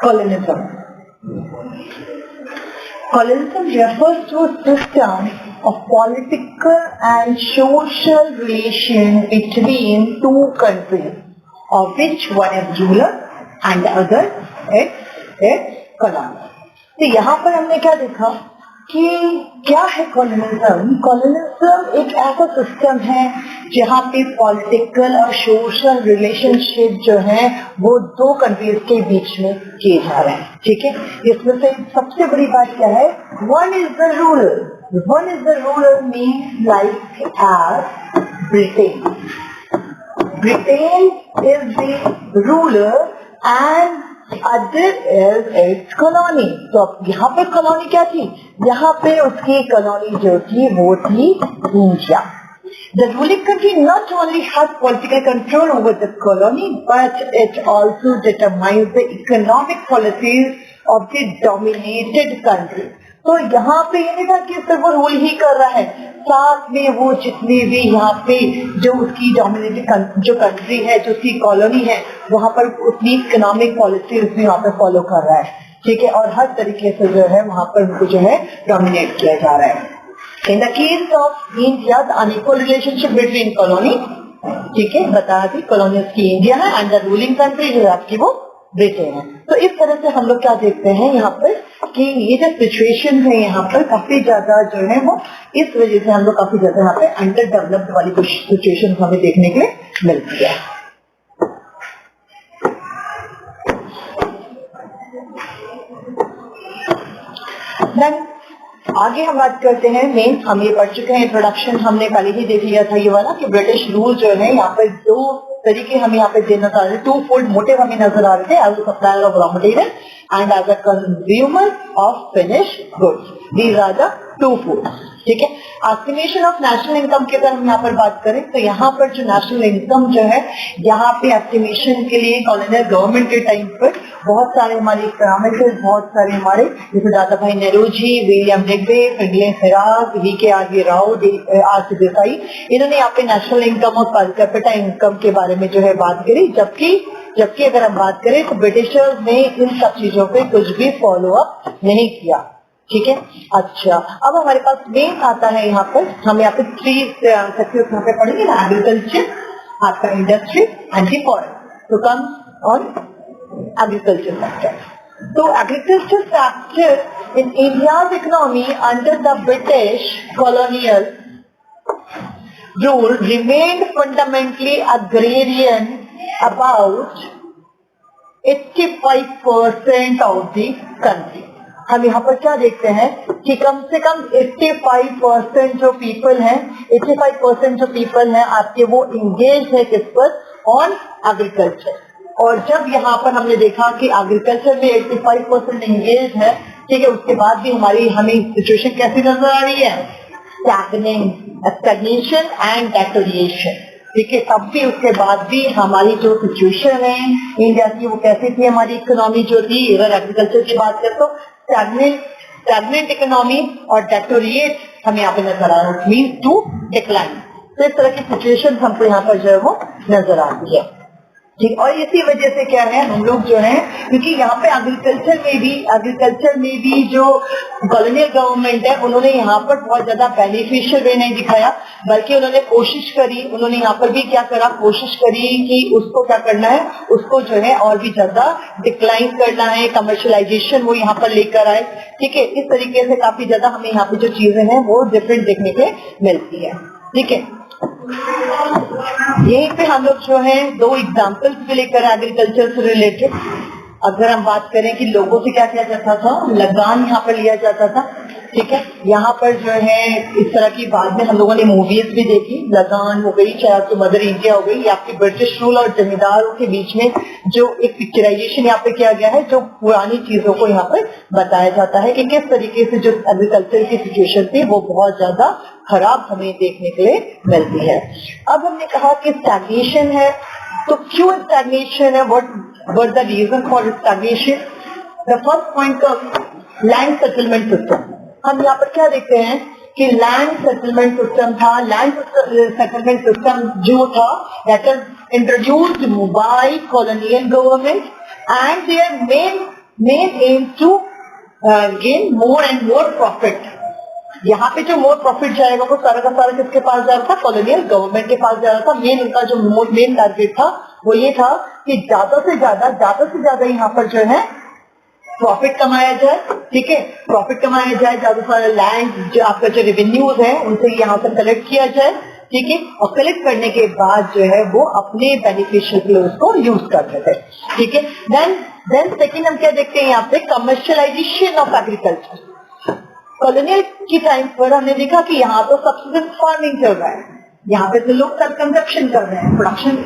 Colonism. Colonism refers to a system of political and social relation between two countries, of which one is ruler and the other is colony. तो यहाँ पर हमने क्या देखा कि क्या है कॉलोनिज्म? कॉलोनिज्म एक ऐसा सिस्टम है जहाँ पे पॉलिटिकल और सोशल रिलेशनशिप जो है वो दो कंट्रीज के बीच में किए जा रहे हैं, ठीक है। इसमें से सबसे बड़ी बात क्या है? One is the ruler means like as Britain is the ruler and other is its colony. तो अब यहाँ पे कॉलोनी क्या थी? यहाँ पे उसकी कॉलोनी जो थी वो थी India. The ruling country not only has political control over the colony, but it also determines the economic policies of the dominated country. तो यहाँ पे ये नहीं था कि सिर्फ वो रूल ही कर रहा है, साथ में वो जितनी भी यहाँ पे जो उसकी डोमिनेटेड जो कंट्री है, जो उसकी कॉलोनी है, वहाँ पर उतनी इकोनॉमिक पॉलिसीज भी वहाँ पे फॉलो कर रहा है, ठीक है। और हर तरीके से जो है वहाँ पर उनको जो है डोमिनेट किया जा रहा है। In the case of India, the unequal relationship between colony, ठीक है, बताया थी कॉलोनियस की इंडिया है एंड द रूलिंग कंट्री जो आपकी वो ब्रिटेन है। तो इस तरह से हम लोग क्या देखते हैं यहाँ पर कि ये जो सिचुएशन है यहाँ पर काफी ज्यादा जो है वो इस वजह से हम लोग काफी ज्यादा यहाँ पे अंडर डेवलप्ड वाली कुछ सिचुएशन हमें देखने के लिए मिलती है। Then, आगे हम बात करते हैं मेन, हम ये पढ़ चुके हैं इंट्रोडक्शन, हमने पहले ही देख लिया था ये वाला कि ब्रिटिश रूल जो है यहाँ पर दो तरीके हमें यहाँ पे देना चाह रहे, टू फोल्ड मोटिव हमें नजर आ रहे थे, as a supplier of raw material and as a consumer of finish goods. These are the two fold, ठीक है। एस्टिमेशन ऑफ नेशनल इनकम की अगर हम यहाँ पर बात करें तो यहाँ पर जो नेशनल इनकम जो है यहाँ पे एस्टिमेशन के लिए कॉलोनियल गवर्नमेंट के टाइम पर बहुत सारे हमारे इकोनॉमिस्ट, बहुत सारे हमारे जैसे Dadabhai Nehru William Digby, Franklin Feroz, V K. Rao, R C. Desai, इन्होंने यहाँ पे नेशनल इनकम और पर कैपिटा इनकम के बारे में जो है बात करी। जबकि अगर हम बात करें तो ब्रिटिशर्स ने इन सब चीजों पे कुछ भी फॉलो अप नहीं किया, ठीक है। अच्छा, अब हमारे पास मेन आता है यहाँ पर, हम यहाँ पे थ्री सेक्टर्स यहाँ पे पढ़ेंगे ना, एग्रीकल्चर, आपका इंडस्ट्री एंड दी फॉरेस्ट। तो कम ऑन एग्रीकल्चर सेक्टर। तो agriculture sector in India's economy under the British colonial rule remained fundamentally agrarian, about 85% of the country। हम यहाँ पर क्या देखते हैं कि कम से कम 85% जो पीपल हैं, 85% जो पीपल हैं आपके वो इंगेज है किस पर? On agriculture. और जब यहाँ पर हमने देखा कि एग्रीकल्चर में 85% इंगेज है, ठीक है, उसके बाद भी हमें सिचुएशन कैसी नजर आ रही है? स्टैग्नेशन एंड डेटोरिएशन, ठीक है। तब भी उसके बाद भी हमारी जो सिचुएशन है इंडिया की वो कैसी थी? हमारी इकोनॉमी जो थी, अगर एग्रीकल्चर की बात करें तो स्टैग्नेंट इकोनॉमी और डेटोरिएट हमें यहाँ पे नजर आ रहा है, मीन्स टू डिक्लाइन। तो इस तरह की सिचुएशन हमको यहाँ पर जो है वो नजर आती है, ठीक। और इसी वजह से क्या है, हम लोग जो है, क्योंकि यहाँ पे एग्रीकल्चर में भी जो कॉलोनियल गवर्नमेंट है उन्होंने यहाँ पर बहुत ज्यादा बेनिफिशियल वे नहीं दिखाया, बल्कि उन्होंने कोशिश करी, उन्होंने यहाँ पर भी क्या करा, कोशिश करी कि उसको क्या करना है, उसको जो है और भी ज्यादा डिक्लाइन करना है, कमर्शियलाइजेशन वो यहाँ पर लेकर आए, ठीक है। इस तरीके से काफी ज्यादा हमें यहाँ पे जो चीजें हैं वो डिफरेंट देखने के मिलती है, ठीक है। यहीं पे हम लोग जो है दो एग्जाम्पल्स भी लेकर एग्रीकल्चर से रिलेटेड, अगर हम बात करें कि लोगों से क्या किया जाता था, लगान यहाँ पर लिया जाता था, ठीक है। यहाँ पर जो है इस तरह की बाद में हम लोगों ने मूवीज भी देखी, लगान हो गई, चाहे आपकी मदर इंडिया हो गई, या आपकी ब्रिटिश रूल और जमींदारों के बीच में जो एक पिक्चराइजेशन यहाँ पे किया गया है, जो पुरानी चीजों को यहाँ पर बताया जाता है कि किस तरीके से जो एग्रीकल्चर की सिचुएशन थी वो बहुत ज्यादा खराब हमें देखने के लिए मिलती है। अब हमने कहा कि स्टैग्नेशन है, तो क्यों स्टैग्नेशन है, what the reason for stagnation? The first point of land settlement system. हम यहाँ पर क्या देखते हैं कि लैंड सेटलमेंट सिस्टम था, लैंड सेटलमेंट सिस्टम जो था that is introduced by colonial government and their main main aim to gain more and more profit. यहाँ पे जो मोर प्रॉफिट जाएगा वो सारा का सारा किसके पास जा रहा था? कॉलोनियल गवर्नमेंट के पास जा रहा था। मेन उनका जो मेन टारगेट था वो ये था कि ज्यादा से ज्यादा यहाँ पर जो है प्रॉफिट कमाया जाए। ठीक है, प्रॉफिट कमाया जाए, ज्यादा सारा लैंड जो आपका जो रेवेन्यूज है उनसे यहाँ पर कलेक्ट किया जाए। ठीक है, और कलेक्ट करने के बाद जो है वो अपने बेनिफिशियल के लिए उसको यूज करते थे। ठीक है, देन सेकेंड हम क्या देखते हैं यहाँ पे? Commercialisation of agriculture. कॉलोनियल की टाइम पर हमने देखा कि यहाँ तो सब्सिडेंस फार्मिंग चल रहा है, यहाँ पे तो लोग सेल्फ कंजप्शन कर रहे हैं, प्रोडक्शन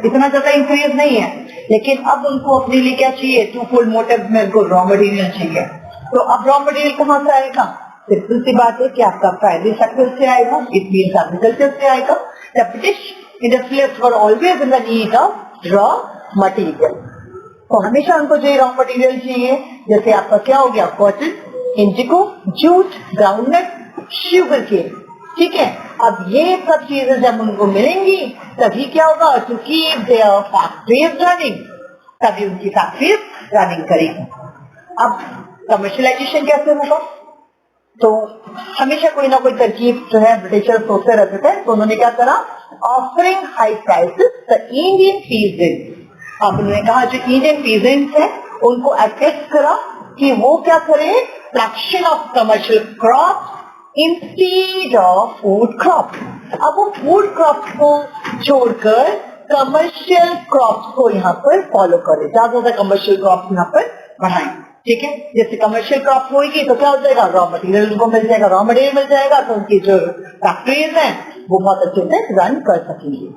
इतना ज्यादा इंक्रीज नहीं है, लेकिन अब उनको अपने लिए क्या चाहिए? टू फोल्ड मोटिव में उनको रॉ मटेरियल चाहिए। तो अब रॉ मटेरियल कहाँ से आएगा? सिंपल सी बात है कि आपका प्राइमरी सेक्टर से आएगा, इट मीन्स एग्रीकल्चर से आएगा। The British industrialists were always in the need of raw material. तो हमेशा उनको जो रॉ मटेरियल चाहिए, जैसे आपका क्या हो गया? Cotton, indigo, jute, groundnut, sugar cane. ठीक है, अब ये सब चीजें जब उनको मिलेंगी तभी क्या होगा? To keep their factories running, तभी उनकी फैक्ट्रीज रनिंग करेगी। अब कमर्शियलाइजेशन कैसे होगा? तो हमेशा कोई ना कोई तरकीब जो है ब्रिटिशर्स सोचते रहते थे। तो उन्होंने क्या करा? Offering high prices the Indian peasants. अब उन्होंने कहा जो इंडियन पीजेंट्स है उनको अट्रैक्ट करा कि वो क्या करे? Production of commercial crop instead of food crop. अब वो फूड क्रॉप को छोड़कर कमर्शियल क्रॉप्स को यहाँ पर फॉलो करे, ज्यादा से कमर्शियल क्रॉप्स यहाँ पर बढ़ाएं। ठीक है, जैसे कमर्शियल क्रॉप होगी तो क्या हो जाएगा? रॉ मटेरियल उनको मिल जाएगा, रॉ मटेरियल मिल जाएगा तो उनकी जो फैक्ट्रीज हैं वो बहुत अच्छे से रन कर सकेंगे।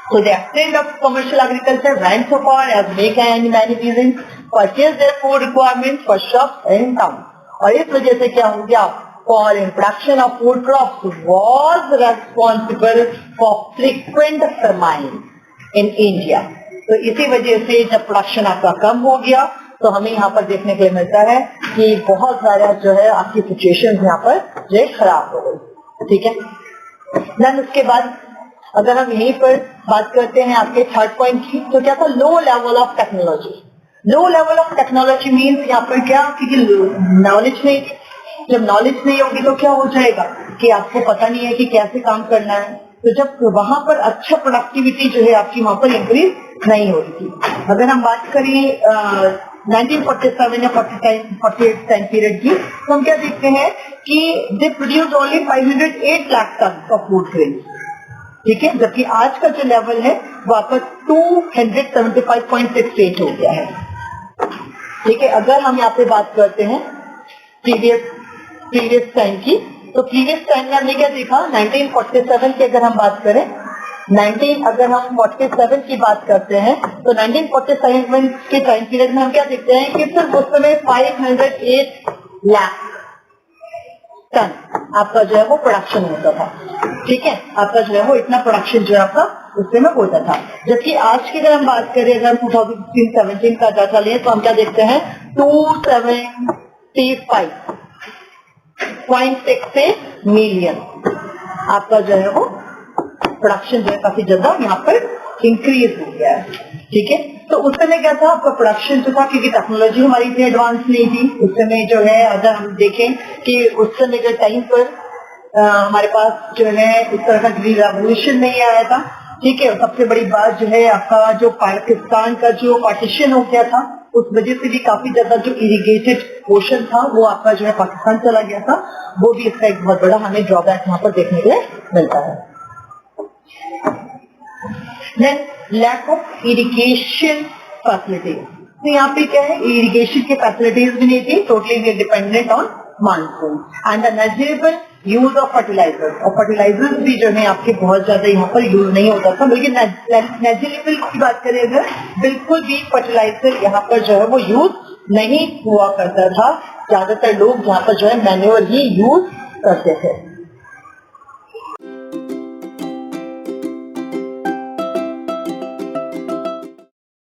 So the extent of commercial agriculture ran so far as make and many peasants purchase their food requirements for shops in town. और इस वजह से क्या हो गया? For in production of food crops was responsible for frequent famine in India. तो इसी वजह से जब प्रोडक्शन आपका कम हो गया तो हमें यहाँ पर देखने के लिए मिलता है कि बहुत सारा जो है आपकी सिचुएशन यहाँ पर जो है खराब हो गई। ठीक है, देन उसके बाद अगर हम यहीं पर बात करते हैं आपके थर्ड पॉइंट की, तो क्या था? Low level of technology. Low level of technology means यहाँ पर क्या? क्योंकि नॉलेज नहीं, जब नॉलेज नहीं होगी तो क्या हो जाएगा कि आपको पता नहीं है कि कैसे काम करना है। तो जब वहां पर अच्छा प्रोडक्टिविटी जो है आपकी वहां पर इंक्रीज नहीं हो रही थी। अगर हम बात करें 1947 या 48 टाइम पीरियड की, तो हम क्या देखते हैं कि they produce only 508 lakh ton of food grain. ठीक है, जबकि आज का जो लेवल है वो आपका 275.68 हो गया है। ठीक है, अगर हम यहाँ पे बात करते हैं प्रीवियस टाइम की, तो प्रीवियस टाइम में हमने क्या देखा? 1947 की अगर हम बात करें, अगर हम 47 की बात करते हैं तो 1947 के टाइम पीरियड में हम क्या देखते हैं कि सिर्फ उस समय 508 लाख टन आपका जो है वो प्रोडक्शन होता था। ठीक है, आपका जो है वो इतना प्रोडक्शन जो है आपका उस समय होता था। जबकि आज की अगर हम बात करें, अगर 2016-17 का डाटा लें तो हम क्या देखते हैं? 275.68 मिलियन आपका जो है वो प्रोडक्शन जो है काफी ज्यादा यहाँ पर इंक्रीज हो गया है। ठीक है, तो उस समय क्या था? आपका प्रोडक्शन जो था, क्योंकि टेक्नोलॉजी हमारी इतनी एडवांस नहीं थी उस समय जो है। अगर हम देखें कि उस समय के टाइम पर हमारे पास जो है इस तरह का ग्रीन रेवोल्यूशन नहीं आया था। ठीक है, सबसे बड़ी बात जो है आपका जो पाकिस्तान का जो पार्टीशन हो गया था, उस वजह से भी काफी ज्यादा जो इरिगेटेड पोर्शन था वो आपका जो है पाकिस्तान चला गया था। वो भी इसका एक बहुत बड़ा हमें ड्रॉबैक यहाँ पर देखने के लिए मिलता है। Then lack of irrigation facilities. तो यहाँ पे क्या है? इरिगेशन की फैसिलिटीज भी नहीं थी, totally we dependent on monsoon and the negligible use of fertilizers. और फर्टिलाइजर्स भी जो है आपके बहुत ज्यादा यहाँ पर यूज नहीं होता था। बल्कि नेग्लिजिबल की बात करें अगर, बिल्कुल भी फर्टिलाइजर यहाँ पर जो है वो यूज नहीं हुआ करता था। ज्यादातर लोग यहाँ पर जो है मैन्योर ही यूज करते थे।